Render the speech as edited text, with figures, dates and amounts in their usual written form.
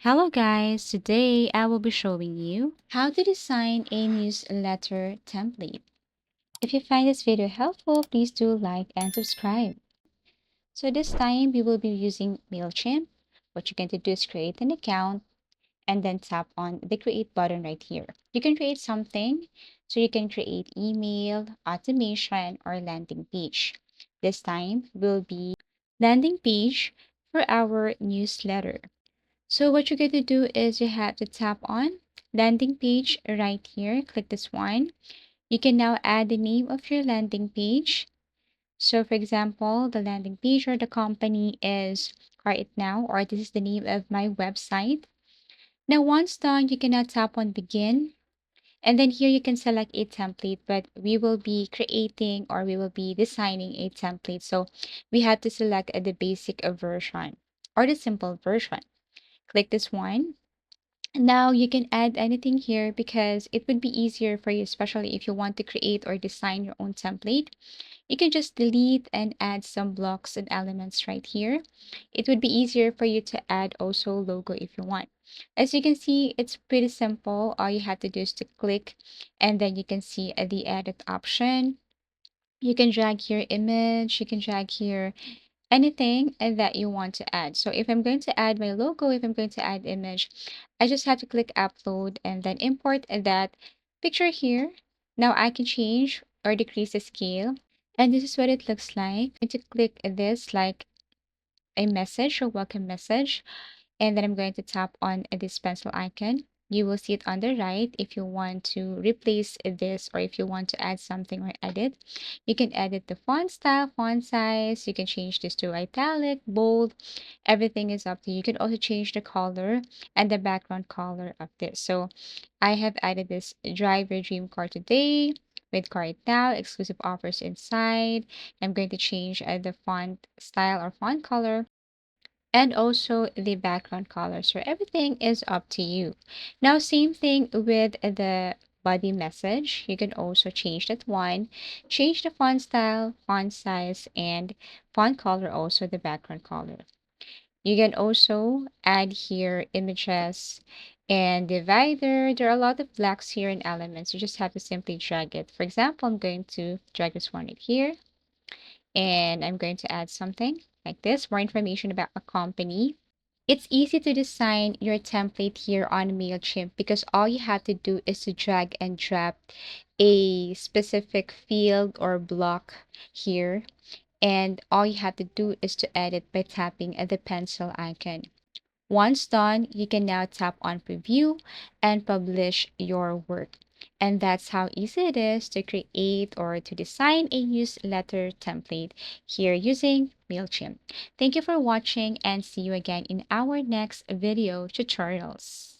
Hello guys, today I will be showing you how to design a newsletter template. If you find this video helpful, please do like and subscribe. So this time we will be using MailChimp. What you're going to do is create an account and then tap on the create button right here. You can create something, so you can create email, automation, or landing page. This time will be landing page for our newsletter. So what you're going to do is you have to tap on landing page right here. Click this one. You can now add the name of your landing page. So for example, the landing page or the company is right now, or this is the name of my website. Now once done, you can now tap on begin. And then here you can select a template, but we will be creating or we will be designing a template. So we have to select the basic version or the simple version. Click this one. Now you can add anything here because it would be easier for you, especially if you want to create or design your own template. You can just delete and add some blocks and elements right here. It would be easier for you to add also logo if you want. As you can see, it's pretty simple. All you have to do is to click and then you can see the edit option. You can drag here image, you can drag here anything that you want to add. So if I'm going to add my logo, if I'm going to add image, I just have to click upload and then import that picture here. Now I can change or decrease the scale. And this is what it looks like. I'm going to click this like a message or welcome message. And then I'm going to tap on this pencil icon. You will see it on the right. If you want to replace this or if you want to add something or edit, you can edit the font style, font size. You can change this to italic, bold. Everything is up to you. You can also change the color and the background color of this. So I have added this drive your dream car today with car it now, exclusive offers inside. I'm going to change the font style or font color and also the background color. So everything is up to you. Now, same thing with the body message. You can also change that one, change the font style, font size, and font color, also the background color. You can also add here images and divider. There are a lot of blocks here and elements. You just have to simply drag it. For example, I'm going to drag this one right here and I'm going to add something like this, more information about a company. It's easy to design your template here on MailChimp because all you have to do is to drag and drop a specific field or block here. And all you have to do is to edit by tapping the pencil icon. Once done, you can now tap on preview and publish your work. And that's how easy it is to create or to design a newsletter template here using MailChimp. Thank you for watching and see you again in our next video tutorials.